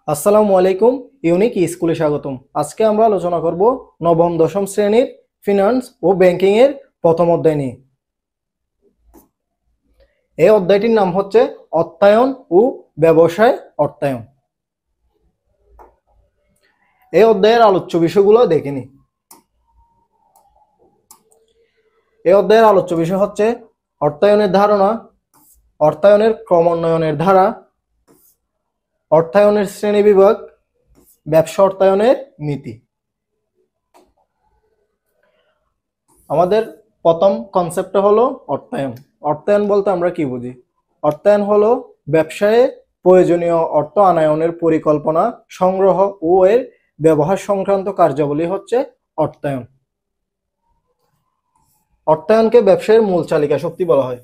আসসালামু আলাইকুম। ইউনিক স্কুলে স্বাগতম। আজকে আমরা আলোচনা করব নবম দশম শ্রেণীর ফিনান্স ও ব্যাংকিং এর প্রথম অধ্যায় নিয়ে। এই অধ্যায়টির নাম হচ্ছে অর্থায়ন ও ব্যবসায় অর্থায়ন। এই অধ্যায়ের আলোচ্য বিষয়গুলো দেখে নিই। এই অধ্যায়ের আলোচ্য বিষয় হচ্ছে অর্থায়নের ধারণা, অর্থায়নের ক্রমোন্নয়নের ধারা, অর্থায়নের শ্রেণীবিভাগ, ব্যবসা অর্থায়নের নীতি। আমাদের প্রথম কনসেপ্টটা হলো অর্থায়ন। অর্থায়ন বলতে আমরা কি বুঝি? অর্থায়ন হলো ব্যবসায়ে প্রয়োজনীয় অর্থ আনয়নের পরিকল্পনা, সংগ্রহ ও এর ব্যবহার সংক্রান্ত কার্যাবলী হচ্ছে অর্থায়ন। অর্থায়নকে ব্যবসায়ের মূল চালিকা শক্তি বলা হয়।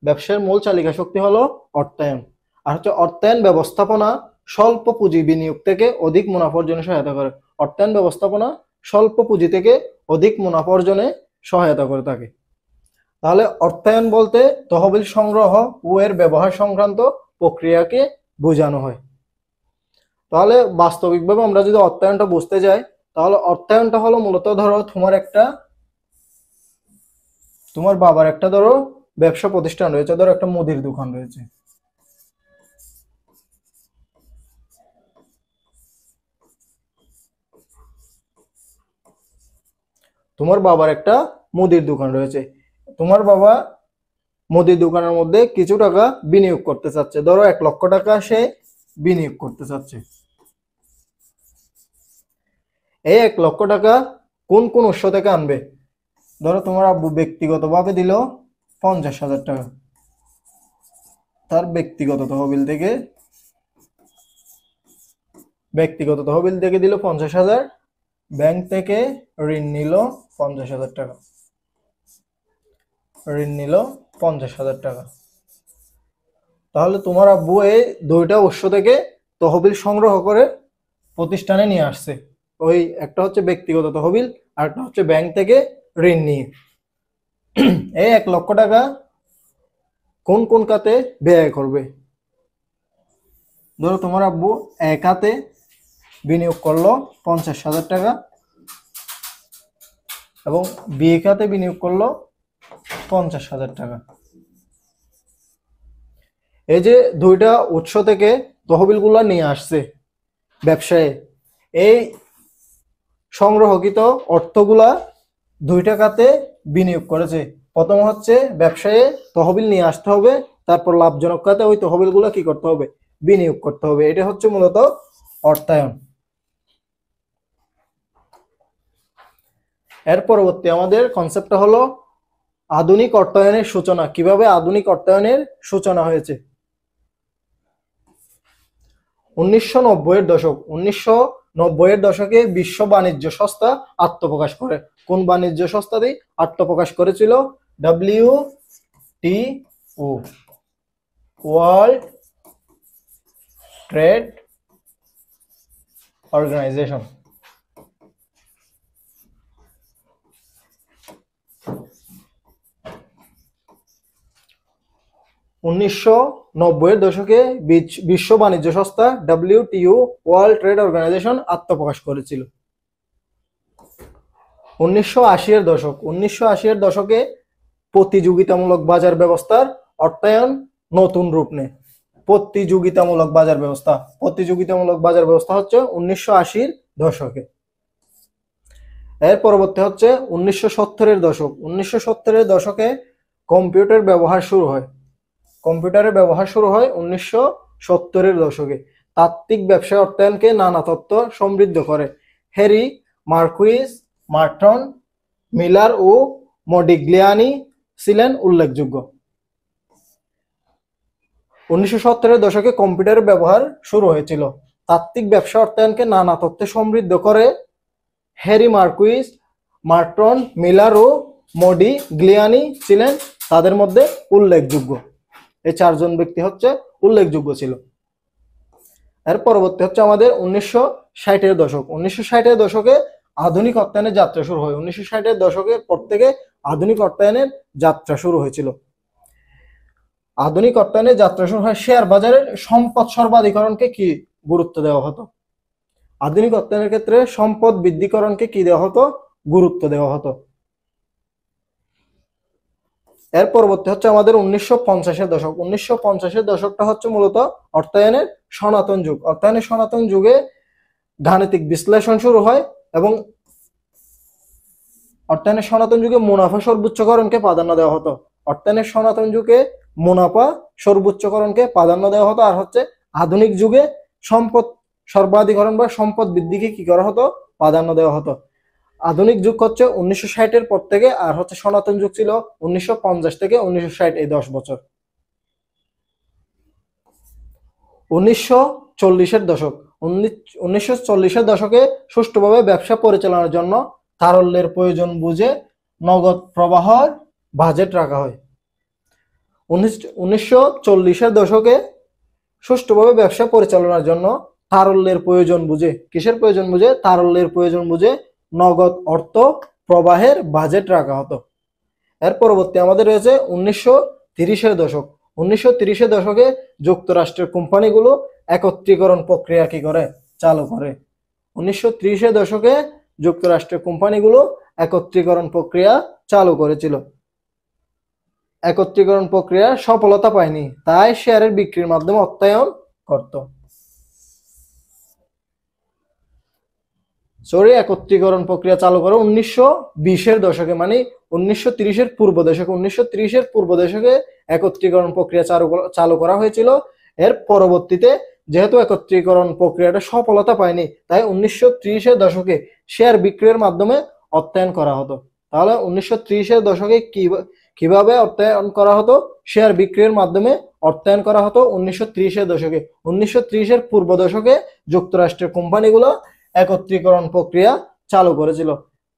ব্যবসায়ের মূল চালিকা শক্তি হলো অর্থায়ন। আর হচ্ছে অর্থায়ন ব্যবস্থাপনা স্বল্প পুঁজি বিনিয়োগ থেকে অধিক মুনাফা অর্জনে সহায়তা করে। অর্থায়ন ব্যবস্থাপনা স্বল্প পুঁজি থেকে অধিক মুনাফা অর্জনে সহায়তা করে থাকে। তাহলে অর্থায়ন বলতে তহবিল সংগ্রহ ও এর ব্যবহার সংক্রান্ত প্রক্রিয়াকে বোঝানো হয়। তাহলে বাস্তবিকভাবে আমরা যদি অর্থায়নটা বুঝতে যাই, তাহলে অর্থায়নটা হলো মূলত ধরো তোমার বাবার একটা ধরো ব্যবসা প্রতিষ্ঠান রয়েছে, ধরো একটা মুদির দোকান রয়েছে। তোমার বাবার একটা মুদির দোকান রয়েছে। তোমার বাবা মুদির দোকানের মধ্যে কিছু টাকা বিনিয়োগ করতে চাচ্ছে, ধরো 1 লক্ষ টাকা সে বিনিয়োগ করতে চাচ্ছে। এই 1 লক্ষ টাকা কোন কোন উৎস থেকে আনবে? ধরো তোমার আব্বু ব্যক্তিগতভাবে দিল 50,000 টাকা, তার ব্যক্তিগত তহবিল থেকে দিল 50,000, ব্যাংক থেকে ঋণ নিল 50,000 টাকা, তাহলে তোমার আব্বু এই দুইটা উৎস থেকে তহবিল সংগ্রহ করে প্রতিষ্ঠানে নিয়ে আসছে। ওই একটা হচ্ছে ব্যক্তিগত তহবিল, আর একটা হচ্ছে ব্যাংক থেকে ঋণ নিয়ে। এই 1 লক্ষ টাকা কোন কোন খাতে ব্যয় করবে? ধরো তোমার আব্বু এক খাতে বিনিয়োগ করলো 50,000 টাকা এবং বি খাতে বিনিয়োগ করলো 50,000 টাকা। এই যে দুইটা উৎস থেকে তহবিলগুলো নিয়ে আসছে ব্যবসায়ে, এই সংগ্রহকৃত অর্থগুলা দুইটা খাতে বিনিয়োগ করেছে। প্রথম হচ্ছে ব্যবসায়ে তহবিল নিয়ে আসতে হবে, তারপর লাভজনক খাতে ওই তহবিলগুলো কি করতে হবে? বিনিয়োগ করতে হবে। এটা হচ্ছে মূলত অর্থায়ন। এর পরবর্তী আমাদের কনসেপ্টটা হলো আধুনিক অর্থায়নের সূচনা। কিভাবে আধুনিক অর্থায়নের সূচনা হয়েছে? 1990-এর দশকে বিশ্ব বাণিজ্য সংস্থা আত্মপ্রকাশ করে। কোন বাণিজ্য সংস্থাটি আত্মপ্রকাশ করেছিল? WTO, world trade organisation. 1990-এর দশকে বিশ্ব বাণিজ্য সংস্থা WTO, ওয়ার্ল্ড ট্রেড অর্গানাইজেশন আত্মপ্রকাশ করেছিল। 1980-এর দশকে প্রতিযোগিতামূলক বাজার ব্যবস্থার অর্থায়ন নতুন রূপ নেয়। প্রতিযোগিতামূলক বাজার ব্যবস্থা হচ্ছে 1980-এর দশকে। এর পরবর্তী হচ্ছে 1970-এর দশক। 1970-এর দশকে কম্পিউটারের ব্যবহার শুরু হয় 1970-এর দশকে। তাত্ত্বিক ব্যবসায় অর্থায়নকে নানা তত্ত্ব সমৃদ্ধ করে। হ্যারি মার্কুইজ, মার্টন, মিলার ও মডিগ্লিয়ানি ছিলেন উল্লেখযোগ্য। 1970-এর দশকে কম্পিউটারের ব্যবহার শুরু হয়েছিল। তাত্ত্বিক ব্যবসা অর্থায়নকে নানা তত্ত্বে সমৃদ্ধ করে হ্যারি মার্কুইজ, মার্টন, মিলার ও মডিগ্লিয়ানি ছিলেন তাদের মধ্যে উল্লেখযোগ্য। এই 4 জন ব্যক্তি হচ্ছে উল্লেখযোগ্য ছিল। এর পরবর্তী হচ্ছে আমাদের 1960-এর দশক। 1960-এর দশকে আধুনিক অর্থায়নের যাত্রা শুরু হয়। 1960-এর দশকের পর থেকে আধুনিক অর্থায়নের যাত্রা শুরু হয়েছিল। আধুনিক অর্থায়নের যাত্রা শুরু হয় শেয়ার বাজারের সম্পদ সর্বাধিকরণকে কি গুরুত্ব দেওয়া হতো। আধুনিক অর্থায়নের ক্ষেত্রে সম্পদ বৃদ্ধিকরণকে কি দেওয়া হতো? গুরুত্ব দেওয়া হতো। এর পরবর্তী হচ্ছে আমাদের 1950-এর দশক। 1950-এর দশকটা হচ্ছে মূলত অর্থায়নের সনাতন যুগ। অর্থায়নের সনাতন যুগে গাণিতিক বিশ্লেষণ শুরু হয় এবং অর্থায়নের সনাতন যুগে মুনাফা সর্বোচ্চকরণকে প্রাধান্য দেওয়া হতো। অর্থায়নের সনাতন যুগে মুনাফা সর্বোচ্চকরণকে প্রাধান্য দেওয়া হতো। আর হচ্ছে আধুনিক যুগে সম্পদ সর্বাধিকরণ বা সম্পদ বৃদ্ধিকে কি করা হতো? প্রাধান্য দেওয়া হতো। আধুনিক যুগ হচ্ছে 1960-এর পর থেকে, আর হচ্ছে সনাতন যুগ ছিল 1950 থেকে 1960, এই 10 বছর। 1940-এর দশক। 1940-এর দশকে সুষ্ঠুভাবে ব্যবসা পরিচালনার জন্য তারল্যের প্রয়োজন বুঝে নগদ প্রবাহের বাজেট রাখা হয়। 1940-এর দশকে সুষ্ঠুভাবে ব্যবসা পরিচালনার জন্য তারল্যের প্রয়োজন বুঝে, কিসের প্রয়োজন বুঝে? তারল্যের প্রয়োজন বুঝে নগদ অর্থ প্রবাহের বাজেট রাখা হতো। এর পরবর্তী আমাদের রয়েছে 1930-এর দশক। 1930-এর দশকে যুক্তরাষ্ট্রের কোম্পানিগুলো একত্রীকরণ প্রক্রিয়া কি করে? চালু করে। 1930-এর দশকে যুক্তরাষ্ট্রের কোম্পানিগুলো একত্রীকরণ প্রক্রিয়া চালু করেছিল। একত্রীকরণ প্রক্রিয়া সফলতা পায়নি, তাই শেয়ারের বিক্রির মাধ্যমে অর্থায়ন করত। একত্রীকরণ প্রক্রিয়া চালু করে 1920-এর দশকে, মানে 1930-এর পূর্ব দশকে। 1930-এর পূর্ব দশকে একত্রীকরণ প্রক্রিয়া চালু করা হয়েছিল। এর পরবর্তীতে যেহেতু একত্রীকরণ প্রক্রিয়াটা সফলতা পায়নি, তাই 1930-এর দশকে শেয়ার বিক্রয়ের মাধ্যমে অর্থায়ন করা হতো। তাহলে 1930-এর দশকে কিভাবে অর্থায়ন করা হতো? শেয়ার বিক্রয়ের মাধ্যমে অর্থায়ন করা হতো 1930-এর দশকে। 1930-এর পূর্ব দশকে যুক্তরাষ্ট্রের কোম্পানিগুলো একত্রীকরণ প্রক্রিয়া চালু করেছিল।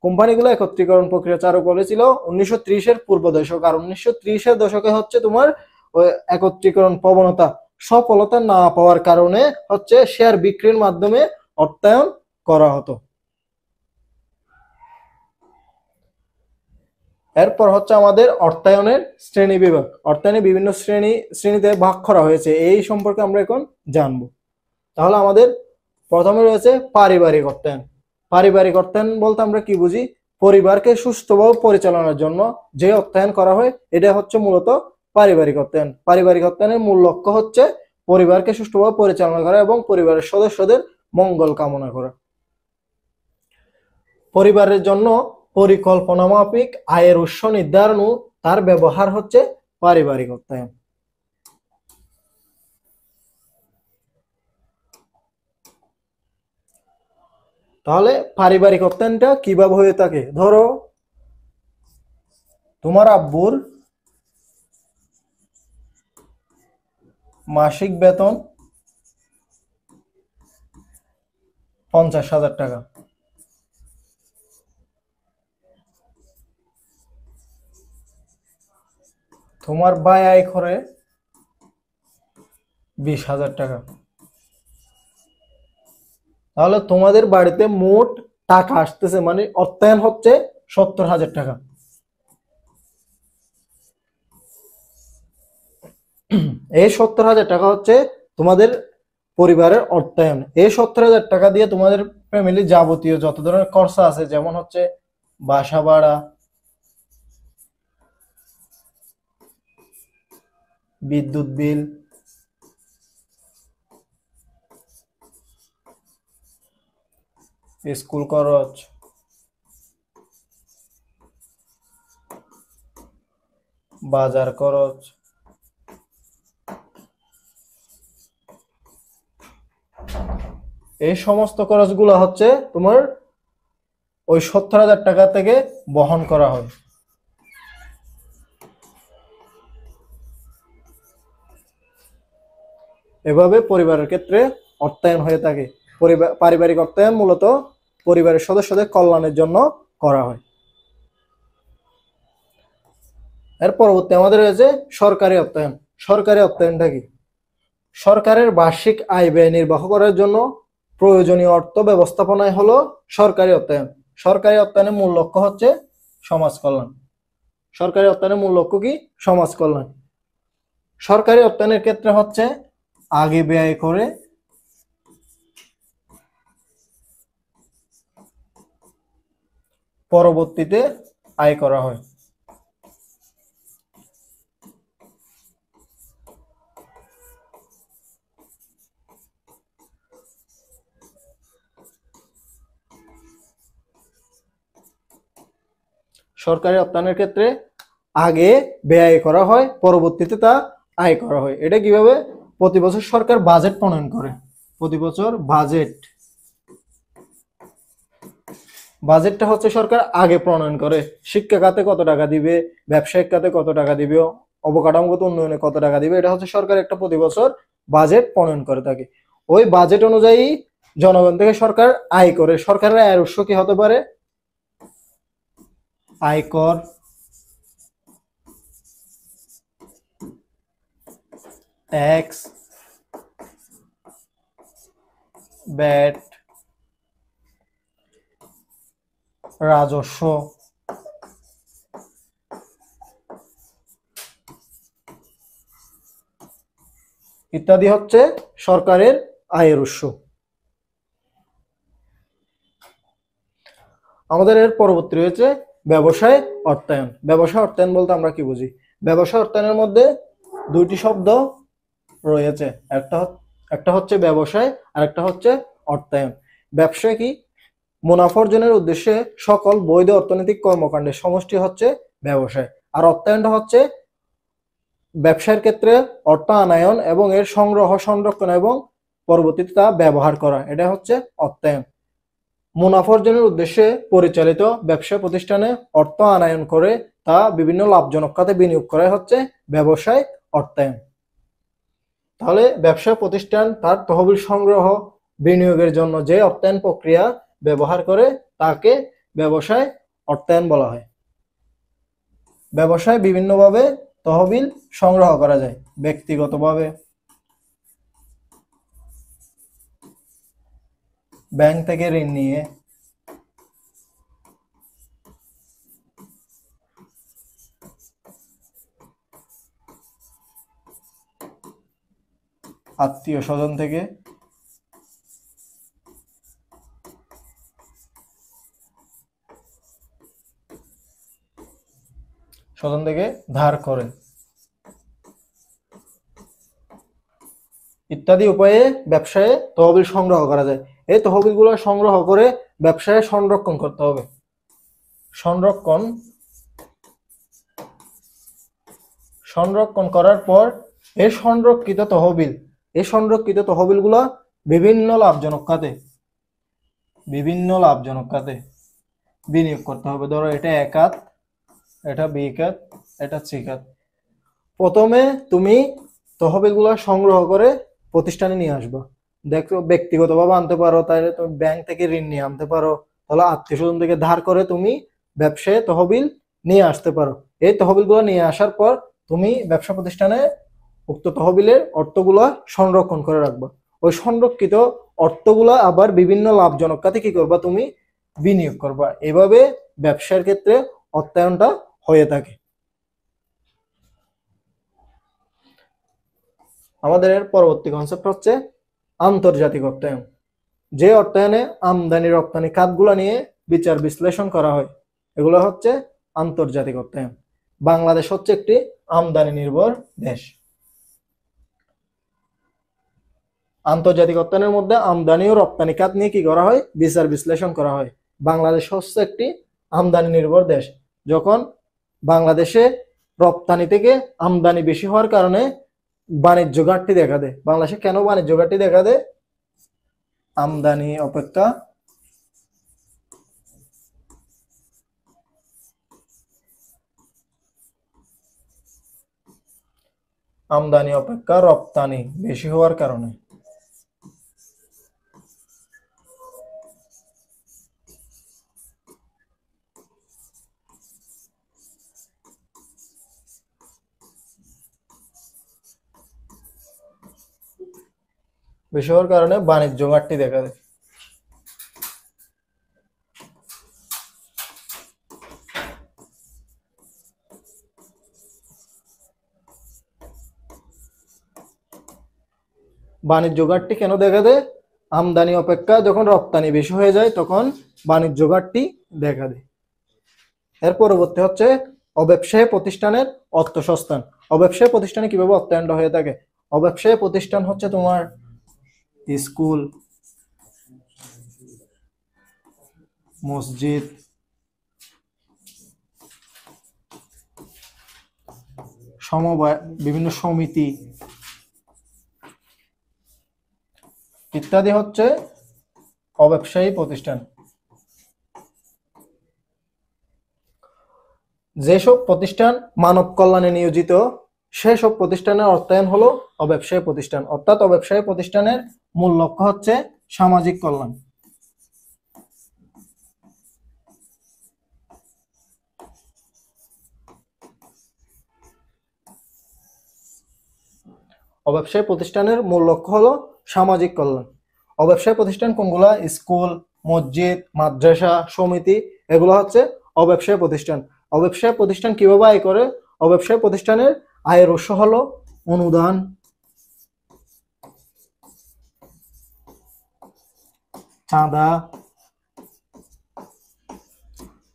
কোম্পানিগুলো একত্রীকরণ প্রক্রিয়া চালু করেছিল 1930-এর পূর্ব দশক। আর 1930-এর দশকে হচ্ছে তোমার একত্রীকরণ প্রবণতা সফলতা না পাওয়ার কারণে হচ্ছে শেয়ার বিক্রির মাধ্যমে অর্থায়ন করা হতো। এরপর হচ্ছে আমাদের অর্থায়নের শ্রেণী বিভাগ। অর্থায়নের বিভিন্ন শ্রেণীতে ভাগ করা হয়েছে, এই সম্পর্কে আমরা এখন জানবো। তাহলে আমাদের প্রথমে রয়েছে পারিবারিক অর্থায়ন। পারিবারিক অর্থায়ন বলতে আমরা কি বুঝি? পরিবারকে সুস্থভাবে পরিচালনার জন্য যে অর্থায়ন করা হয়, এটা হচ্ছে মূলত পারিবারিক অর্থায়ন। পারিবারিক অর্থায়নের মূল লক্ষ্য হচ্ছে পরিবারকে সুষ্ঠুভাবে পরিচালনা করা এবং পরিবারের সদস্যদের মঙ্গল কামনা করা। পরিবারের জন্য পরিকল্পনা মাফিক আয়ের উৎস নির্ধারণ ও তার ব্যবহার হচ্ছে পারিবারিক অর্থায়ন। তাহলে পারিবারিক অর্থায়নটা কিভাবে হয়ে থাকে? ধরো তোমার আব্বুর মাসিক বেতন 50,000 টাকা, তোমার ভাই আয় করে 20,000 টাকা। তাহলে তোমাদের বাড়িতে মোট টাকা আসতেছে, মানে অর্থায়ন হচ্ছে 70,000 টাকা। এই 70,000 টাকা হচ্ছে তোমাদের পরিবারের অর্থায়ন। এই 70,000 টাকা দিয়ে তোমাদের ফ্যামিলি যাবতীয় যত ধরনের খরচা আছে, যেমন হচ্ছে বাসা ভাড়া, বিদ্যুৎ বিল, স্কুল খরচ, বাজার খরচ, এই সমস্ত খরচগুলো হচ্ছে তোমার ওই 70,000 টাকা থেকে বহন করা হয়। এভাবে পরিবারের ক্ষেত্রে অর্থায়ন হয়ে থাকে। পারিবারিক অর্থায়ন মূলত পরিবারের সদস্যদের কল্যাণের জন্য করা হয়। এর পরবর্তী আমাদের রয়েছে সরকারি অর্থায়ন। সরকারি অর্থায়নটা কি? সরকারের বার্ষিক আয় ব্যয় নির্বাহ করার জন্য প্রয়োজনীয় অর্থ ব্যবস্থাপনায় হলো সরকারি অর্থায়ন। সরকারি অর্থায়নের মূল লক্ষ্য হচ্ছে সমাজ কল্যাণ। সরকারি অর্থায়নের মূল লক্ষ্য কি? সমাজ কল্যাণ। সরকারি অর্থায়নের ক্ষেত্রে হচ্ছে আগে ব্যয় করে পরবর্তীতে আয় করা হয়। সরকারি রপ্তানির ক্ষেত্রে আগে ব্যয় করা হয়, পরবর্তীতে তা আয় করা হয়। এটা কিভাবে? প্রতি বছর সরকার বাজেট প্রণয়ন করে। প্রতি বছর বাজেটটা হচ্ছে সরকার আগে প্রণয়ন করে। শিক্ষা খাতে কত টাকা দিবে, ব্যবসায়িক খাতে কত টাকা দিবে, অবকাঠামোগত উন্নয়নে কত টাকা দিবে, এটা হচ্ছে সরকার একটা প্রতি বছর বাজেট প্রণয়ন করে থাকে। ওই বাজেট অনুযায়ী জনগণ থেকে সরকার আয় করে। সরকারের আয়ের উৎস কি হতে পারে? আয়কর, ট্যাক্স, ভ্যাট, রাজস্ব, ইত্যাদি হচ্ছে সরকারের আয়ের উৎস। আমাদের এর পরবর্তী রয়েছে ব্যবসায় অর্থায়ন। ব্যবসায় অর্থায়ন বলতে আমরা কি বুঝি? ব্যবসায় অর্থায়নের মধ্যে দুইটি শব্দ রয়েছে, একটা হচ্ছে ব্যবসায় আর একটা হচ্ছে অর্থায়ন। ব্যবসা কি? মুনাফা অর্জনের উদ্দেশ্যে সকল বৈধ অর্থনৈতিক কর্মকাণ্ডের সমষ্টি হচ্ছে ব্যবসায়। আর অর্থায়নটা হচ্ছে ব্যবসার ক্ষেত্রে অর্থ আনয়ন এবং এর সংগ্রহ, সংরক্ষণ এবং পরবর্তীতে তা ব্যবহার করা, এটা হচ্ছে অর্থায়ন। মুনাফা অর্জনের উদ্দেশ্যে পরিচালিত ব্যবসা প্রতিষ্ঠানে অর্থ আনয়ন করে তা বিভিন্ন লাভজনক খাতে বিনিয়োগ করা হচ্ছে ব্যবসায় অর্থায়ন। তাহলে ব্যবসা প্রতিষ্ঠান তার তহবিল সংগ্রহ, বিনিয়োগের জন্য যে অর্থায়ন প্রক্রিয়া ব্যবহার করে তাকে ব্যবসায় অর্থায়ন বলা হয়। ব্যবসায় বিভিন্নভাবে তহবিল সংগ্রহ করা যায়। ব্যক্তিগতভাবে, ব্যাংক থেকে ঋণ নিয়ে, আত্মীয় স্বজন থেকে, ধার করে, ইত্যাদি উপায়ে ব্যবসায়ে তহবিল সংগ্রহ করা যায়। এই তহবিলগুলো সংগ্রহ করে ব্যবসায় সংরক্ষণ করতে হবে। সংরক্ষণ করার পর এই সংরক্ষিত তহবিলগুলো বিভিন্ন লাভজনক খাতে বিনিয়োগ করতে হবে। ধরো এটা এ খাত, এটা বি খাত, এটা সি খাত। প্রথমে তুমি তহবিলগুলো সংগ্রহ করে প্রতিষ্ঠানে নিয়ে আসবা। দেখো, ব্যক্তিগতভাবে আনতে পারো, তাহলে তুমি ব্যাংক থেকে ঋণ নিয়ে আনতে পারো, তাহলে আত্মীয় স্বজন থেকে ধার করে তুমি ব্যবসায় তহবিল নিয়ে আসতে পারো। এই তহবিলগুলো নিয়ে আসার পর তুমি ব্যবসা প্রতিষ্ঠানে উক্ত তহবিলের অর্থগুলো সংরক্ষণ করে রাখবা। ওই সংরক্ষিত অর্থগুলো আবার বিভিন্ন লাভজনক খাতে কি করবা? তুমি বিনিয়োগ করবা। এভাবে ব্যবসার ক্ষেত্রে অর্থায়নটা হয়ে থাকে। আমাদের পরবর্তী কনসেপ্ট হচ্ছে আন্তর্জাতিক অর্থায়ন। যে অর্থায়নে আমদানি রপ্তানি খাতগুলো নিয়ে বিচার বিশ্লেষণ করা হয়, এগুলো হচ্ছে আন্তর্জাতিক অর্থায়ন। বাংলাদেশ হচ্ছে একটি আমদানি নির্ভর দেশ। আন্তর্জাতিক অর্থায়নের মধ্যে আমদানি ও রপ্তানি খাত নিয়ে কি করা হয়? বিচার বিশ্লেষণ করা হয়। বাংলাদেশ হচ্ছে একটি আমদানি নির্ভর দেশ। যখন বাংলাদেশে রপ্তানি থেকে আমদানি বেশি হওয়ার কারণে বাণিজ্য ঘাটতি দেখা দেয়। বাংলাদেশে কেন বাণিজ্য ঘাটতি দেখা দেয়? আমদানি অপেক্ষা রপ্তানি বেশি হওয়ার কারণে। বাণিজ্য ঘাটতি দেখা দেয়। বাণিজ্য ঘাটতি কেন দেখা দেয়? আমদানি অপেক্ষা যখন রপ্তানি বেশি হয়ে যায় তখন বাণিজ্য ঘাটতি দেখা দেয়। এর পরবর্তী হচ্ছে অব্যবসায়ী প্রতিষ্ঠানের অর্থসংস্থান। অব্যবসায়ী প্রতিষ্ঠানে কিভাবে অর্থায়নটা হয়ে থাকে? অব্যবসায়ী প্রতিষ্ঠান হচ্ছে তোমার স্কুল, মসজিদ, সমবায়, বিভিন্ন সমিতি ইত্যাদি হচ্ছে অব্যবসায়ী প্রতিষ্ঠান। যেসব প্রতিষ্ঠান মানব কল্যাণে নিয়োজিত সেসব প্রতিষ্ঠানের অর্থায়ন হলো অব্যবসায়ী প্রতিষ্ঠান। অর্থাৎ অব্যবসায়ী প্রতিষ্ঠানের মূল লক্ষ্য হচ্ছে সামাজিক কল্যাণ। অব্যবসায়ী প্রতিষ্ঠানের মূল লক্ষ্য হলো সামাজিক কল্যাণ। অব্যবসায়ী প্রতিষ্ঠান কোনগুলা? স্কুল, মসজিদ, মাদ্রাসা, সমিতি, এগুলো হচ্ছে অব্যবসায়ী প্রতিষ্ঠান। অব্যবসায়ী প্রতিষ্ঠান কিভাবে আয় করে? অব্যবসায়ী প্রতিষ্ঠানের আয়ের উৎস হলো অনুদান, চাঁদা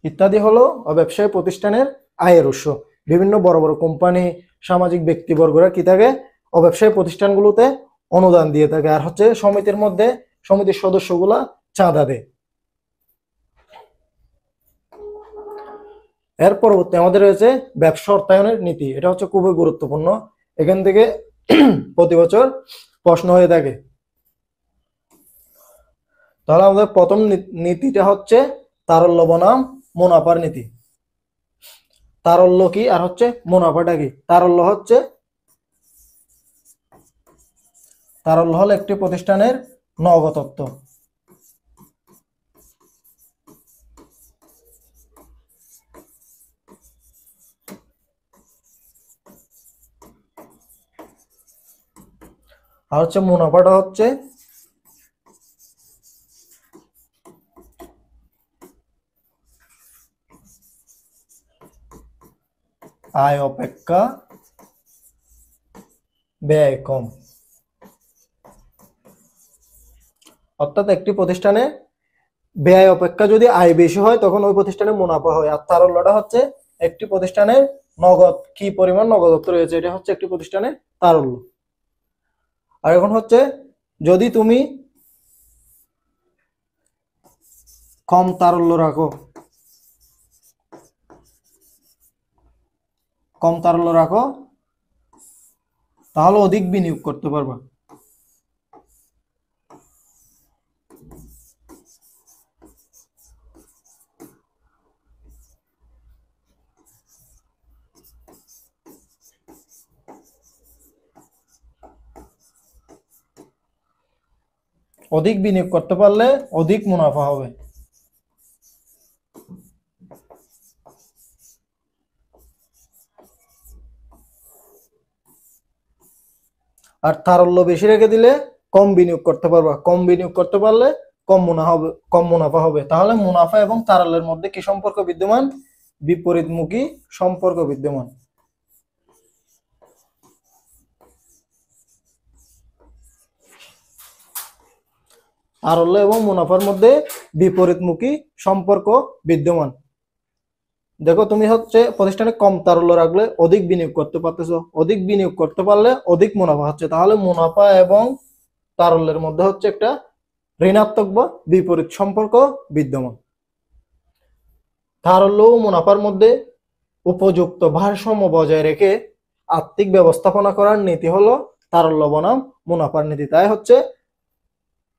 ইত্যাদি হলো অব্যবসায়ী প্রতিষ্ঠানের আয়ের উৎস। বিভিন্ন বড় বড় কোম্পানি, সামাজিক ব্যক্তিবর্গরা কি থাকে? অব্যবসায়ী প্রতিষ্ঠানগুলোতে অনুদান দিয়ে থাকে। আর হচ্ছে সমিতির মধ্যে সমিতির সদস্যগুলা চাঁদা দেয়। এর পরবর্তী আমাদের রয়েছে ব্যবসা অর্থায়নের নীতি। এটা হচ্ছে খুবই গুরুত্বপূর্ণ, এখান থেকে প্রতি বছর প্রশ্ন হয়ে থাকে। তাহলে আমাদের প্রথম নীতিটা হচ্ছে তারল্য বনাম মুনাফার নীতি। তারল্য কি আর হচ্ছে মুনাফাটা কি? তারল্য হলো একটি প্রতিষ্ঠানের নগদত্ব। আর হচ্ছে মুনাফাটা হচ্ছে আয় অপেক্ষা ব্যয় কম। অর্থাৎ একটি প্রতিষ্ঠানে ব্যয় অপেক্ষা যদি আয় বেশি হয় তখন ওই প্রতিষ্ঠানে মুনাফা হয়। আর তারল্যটা হচ্ছে একটি প্রতিষ্ঠানের নগদ কি পরিমাণ নগদত্ব রয়েছে, এটা হচ্ছে একটি প্রতিষ্ঠানের তারল্য। আর এখন হচ্ছে যদি তুমি কম তারল্য রাখো, তাহলে অধিক বিনিয়োগ করতে পারবা। অধিক বিনিয়োগ করতে পারলে অধিক মুনাফা হবে। আর তারল্য বেশি রেখে দিলে কম বিনিয়োগ করতে পারবা। কম বিনিয়োগ করতে পারলে কম মুনাফা হবে। তাহলে মুনাফা এবং তারল্যের মধ্যে কি সম্পর্ক বিদ্যমান? বিপরীতমুখী সম্পর্ক বিদ্যমান। তারল্য এবং মুনাফার মধ্যে বিপরীতমুখী সম্পর্ক বিদ্যমান। দেখো তুমি হচ্ছে প্রতিষ্ঠানে কম তারল্য রাখলে অধিক বিনিয়োগ করতে পারতেছো, অধিক বিনিয়োগ করতে পারলে অধিক মুনাফা হচ্ছে। তাহলে মুনাফা এবং তারল্যের মধ্যে হচ্ছে একটা ঋণাত্মক বা বিপরীত সম্পর্ক বিদ্যমান। তারল্য ও মুনাফার মধ্যে উপযুক্ত ভারসাম্য বজায় রেখে আর্থিক ব্যবস্থাপনা করার নীতি হলো তারল্য বনাম মুনাফার নীতি। তাই হচ্ছে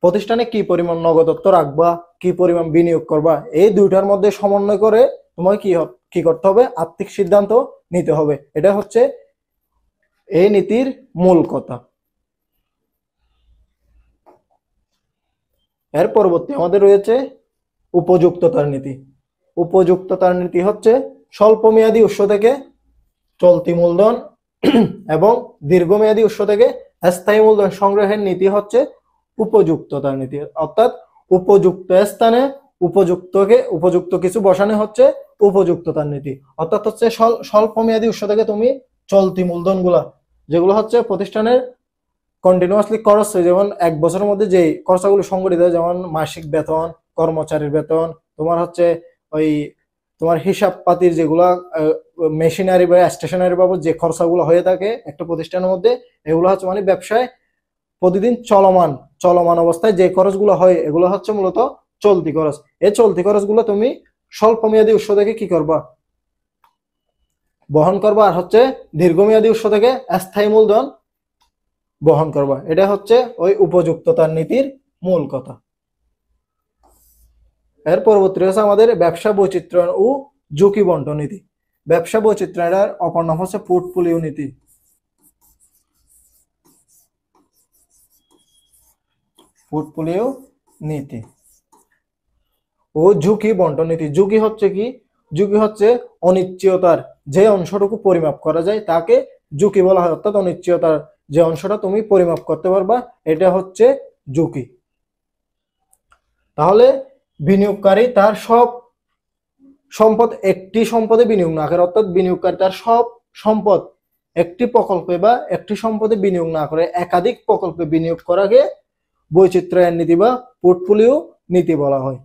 প্রতিষ্ঠানে কি পরিমাণ নগদত্ব রাখবা, কি পরিমাণ বিনিয়োগ করবা, এই দুইটার মধ্যে সমন্বয় করে তোমাকে কি করতে হবে? আর্থিক সিদ্ধান্ত নিতে হবে। এটা হচ্ছে এই নীতির মূল কথা। এর পরবর্তী আমাদের রয়েছে উপযুক্ততার নীতি। উপযুক্ততার নীতি হচ্ছে স্বল্পমেয়াদী উৎস থেকে চলতি মূলধন এবং দীর্ঘমেয়াদী উৎস থেকে স্থায়ী মূলধন সংগ্রহের নীতি হচ্ছে উপযুক্ততার নীতি। অর্থাৎ উপযুক্ত স্থানে উপযুক্ত কিছু বসানো হচ্ছে উপযুক্ততার নীতি। অর্থাৎ হচ্ছে স্বল্পমেয়াদী উৎস থেকে তুমি চলতি মূলধন গুলা, যেগুলো হচ্ছে প্রতিষ্ঠানের কন্টিনিউয়াসলি খরচ, যেমন এক বছরের মধ্যে যে খরচাগুলো সংগঠিত হয়, যেমন মাসিক বেতন, কর্মচারীর বেতন, তোমার হচ্ছে ওই তোমার হিসাব পাতির যেগুলা মেশিনারি বা স্টেশনারি বাবদ যে খরচাগুলো হয়ে থাকে একটা প্রতিষ্ঠানের মধ্যে, এগুলো হচ্ছে মানে ব্যবসায় প্রতিদিন চলমান চলমান অবস্থায় যে খরচগুলো হয় এগুলো হচ্ছে মূলত চলতি খরচ। এই চলতি খরচগুলো তুমি স্বল্প মেয়াদী উৎস থেকে কি করবা, বহন করবা, আর হচ্ছে দীর্ঘমেয়াদী উৎস থেকে স্থায়ী মূলধন বহন করবা। এটা হচ্ছে ওই উপযুক্ততার নীতির মূল কথা। এর পরবর্তী হচ্ছে আমাদের ব্যবসা বৈচিত্র্য ও ঝুঁকি বন্টন নীতি। ব্যবসা বৈচিত্র্যের অপর নাম হচ্ছে পোর্টফোলিও নীতি। পোর্টফোলিও নীতি ও ঝুঁকি বন্টন নীতি। ঝুঁকি হচ্ছে কি, ঝুঁকি হচ্ছে অনিশ্চয়তার যে অংশটুকু পরিমাপ করা যায় তাকে ঝুঁকি বলা হয়, অর্থাৎ অনিশ্চয়তার যে অংশটা তুমি পরিমাপ করতে পারবা এটা হচ্ছে ঝুঁকি। তাহলে বিনিয়োগকারী তার সব সম্পদ একটি সম্পদে বিনিয়োগ না করে, অর্থাৎ বিনিয়োগকারী তার সব সম্পদ একটি প্রকল্পে বা একটি সম্পদে বিনিয়োগ না করে একাধিক প্রকল্পে বিনিয়োগ করাকে বৈচিত্র্যায়ন নীতি বা পোর্টফোলিও নীতি বলা হয়।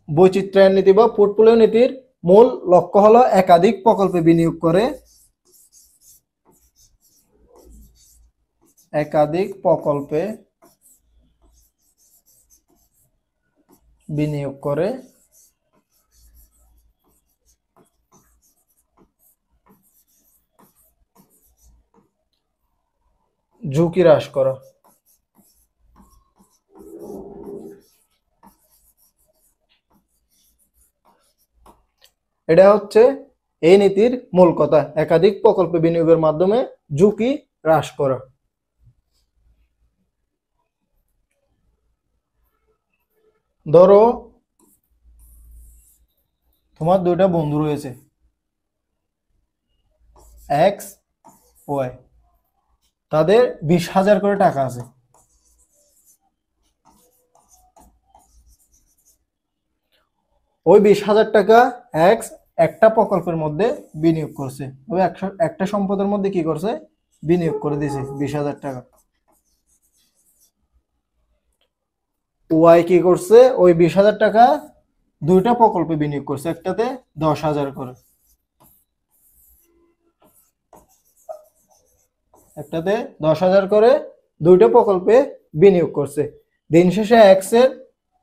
বৈচিত্র্যায়ন নীতি বা পোর্টফোলিও নীতির মূল লক্ষ্য হলো একাধিক প্রকল্পে বিনিয়োগ করে একাধিক প্রকল্পে বিনিয়োগ করে ঝুঁকি হ্রাস করা। এটা হচ্ছে এই নীতির মূল কথা, একাধিক প্রকল্পে বিনিয়োগের মাধ্যমে ঝুঁকি হ্রাস করা। ধরো তোমার দুইটা বন্ধু রয়েছে এক্স ওয়াই, তাদের 20,000 করে টাকা আছে। ওই 20,000 টাকা এক্স একটা প্রকল্পের মধ্যে বিনিয়োগ করছে, ওই একটা সম্পদের মধ্যে কি করছে, বিনিয়োগ করে দিয়েছে 20,000 টাকা। ওয়াই কি করছে, ওই 20,000 টাকা দুইটা প্রকল্পে বিনিয়োগ করছে, একটাতে 10,000 করে, একটাতে 10,000 করে দুইটা প্রকল্পে বিনিয়োগ করছে। দিন শেষে এক্স এর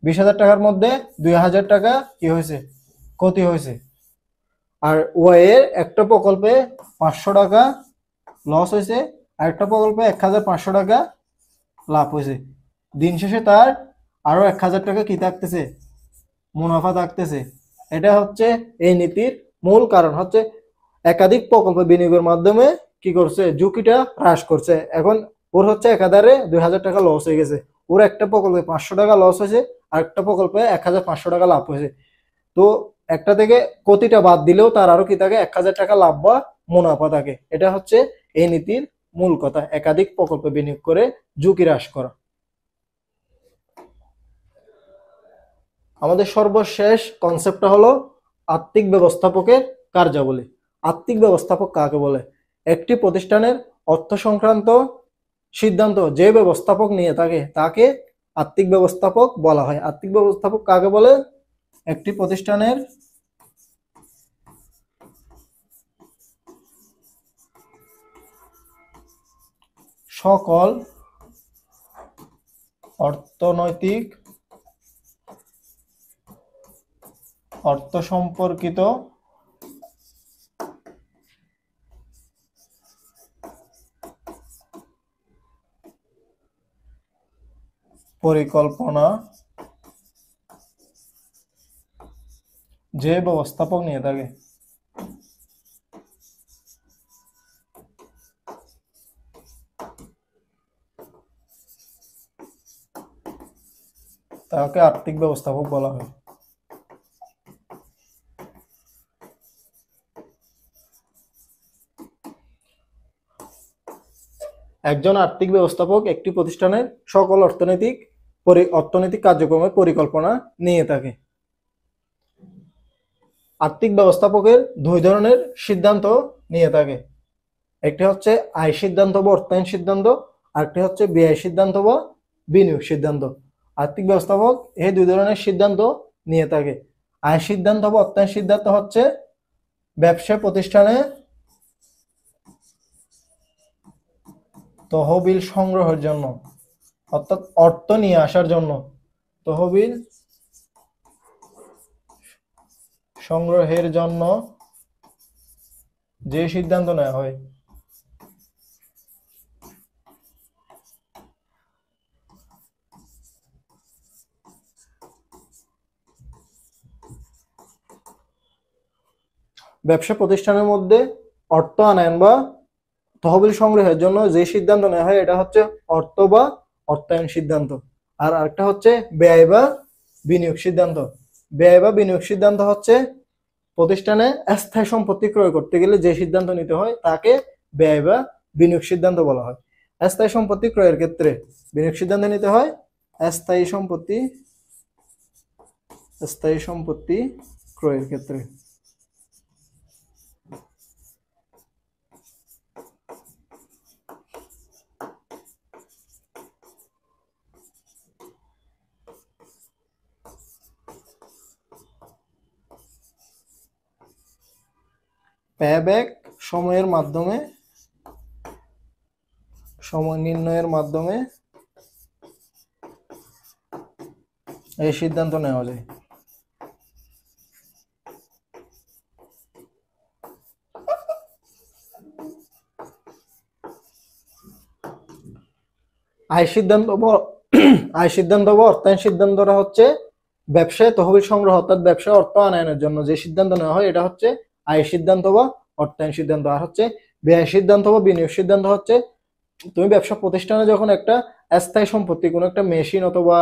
20,000 টাকার মধ্যে 2,000 টাকা কি হয়েছে, ক্ষতি হয়েছে। আর ওয়াই এর একটা প্রকল্পে 500 টাকা লস হয়েছে, আর একটা প্রকল্পে 1,500 টাকা লাভ হয়েছে। দিন শেষে তার আরো 1,000 টাকা কি থাকতেছে, মুনাফা থাকতেছে। এটা হচ্ছে এই নীতির মূল কারণ, হচ্ছে একাধিক প্রকল্প বিনিয়োগের মাধ্যমে কি করছে, ঝুঁকিটা হ্রাস করছে। এখন ওর হচ্ছে একাধারে 2,000 টাকা লস হয়ে গেছে, ওর একটা প্রকল্পে 500 টাকা লস হয়েছে, আর একটা প্রকল্পে 1,500 টাকা লাভ হয়েছে। তো একটা থেকে ক্ষতিটা বাদ দিলেও তার আরো কি থাকে, 1,000 টাকা লাভ বা মুনাফা থাকে। এটা হচ্ছে এই নীতির মূল কথা, একাধিক প্রকল্পে বিনিয়োগ করে ঝুঁকি হ্রাস করা। আমাদের সর্বশেষ কনসেপ্টটা হলো আর্থিক ব্যবস্থাপকের কার্যাবলী। আর্থিক ব্যবস্থাপক কাকে বলে? একটি প্রতিষ্ঠানের অর্থ সংক্রান্ত সিদ্ধান্ত যে ব্যবস্থাপক নিয়ে থাকে তাকে আর্থিক ব্যবস্থাপক বলা হয়। আর্থিক ব্যবস্থাপক কাকে বলে? একটি প্রতিষ্ঠানের সকল অর্থনৈতিক অর্থ সম্পর্কিত পরিকল্পনা যে ব্যবস্থাপক নিয়ে থাকে তাকে আর্থিক ব্যবস্থাপক বলা হয়। একজন আর্থিক ব্যবস্থাপক একটি প্রতিষ্ঠানের সকল অর্থনৈতিক কার্যক্রমের পরিকল্পনা নিয়ে থাকে। আর্থিক ব্যবস্থাপকের দুই ধরনের সিদ্ধান্ত নিয়ে থাকে, একটি হচ্ছে আয় সিদ্ধান্ত বা অর্থায়ন সিদ্ধান্ত, আরেকটি হচ্ছে ব্যয় সিদ্ধান্ত বা বিনিয়োগ সিদ্ধান্ত। আর্থিক ব্যবস্থাপক এই দুই ধরনের সিদ্ধান্ত নিয়ে থাকে। আয় সিদ্ধান্ত বা অর্থায়ন সিদ্ধান্ত হচ্ছে ব্যবসা প্রতিষ্ঠানে তহবিল সংগ্রহের জন্য, অর্থাৎ অর্থ নিয়ে আসার জন্য তহবিল সংগ্রহের জন্য যে সিদ্ধান্ত নেওয়া হয়। ব্যবসা প্রতিষ্ঠানের মধ্যে অর্থ আনয়ন বা তহবিল সংগ্রহের জন্য যে সিদ্ধান্ত নেওয়া হয় এটা হচ্ছে অর্থ বা অর্থায়ন সিদ্ধান্ত। আর আরেকটা হচ্ছে ব্যয় বা বিনিয়োগ সিদ্ধান্ত। ব্যয় বা বিনিয়োগ সিদ্ধান্ত হচ্ছে প্রতিষ্ঠানে স্থায়ী সম্পত্তি ক্রয় করতে গেলে যে সিদ্ধান্ত নিতে হয় তাকে ব্যয় বা বিনিয়োগ সিদ্ধান্ত বলা হয়। স্থায়ী সম্পত্তি ক্রয়ের ক্ষেত্রে বিনিয়োগ সিদ্ধান্ত নিতে হয় স্থায়ী সম্পত্তি ক্রয়ের ক্ষেত্রে। পেব্যাক সময় নির্ণয়ের মাধ্যমে এই সিদ্ধান্ত নেওয়া যায়। আয় সিদ্ধান্ত বা অর্থায়ন সিদ্ধান্তটা হচ্ছে ব্যবসায় তহবিল সংগ্রহ অর্থাৎ ব্যবসায় অর্থ আনয়নের জন্য যে সিদ্ধান্ত নেওয়া হয় এটা হচ্ছে আয় সিদ্ধান্ত বা অর্থায়ন সিদ্ধান্ত। আর হচ্ছে ব্যয় সিদ্ধান্ত বা বিনিয়োগ সিদ্ধান্ত হচ্ছে তুমি ব্যবসা প্রতিষ্ঠানে যখন একটা স্থায়ী সম্পত্তি কোনো একটা মেশিন অথবা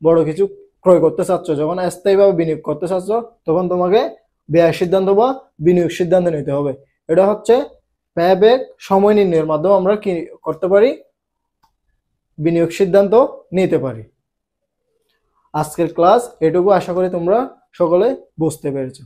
বড় কিছু ক্রয় করতে চাচ্ছ, যখন স্থায়ীভাবে বিনিয়োগ করতে চাচ্ছ তখন তোমাকে ব্যয় সিদ্ধান্ত বা বিনিয়োগ সিদ্ধান্ত নিতে হবে। এটা হচ্ছে ব্যয় সময় নির্ণয়ের মাধ্যমে আমরা কি করতে পারি, বিনিয়োগ সিদ্ধান্ত নিতে পারি। আজকের ক্লাস এটুকু, আশা করি তোমরা সকলে বুঝতে পেরেছো।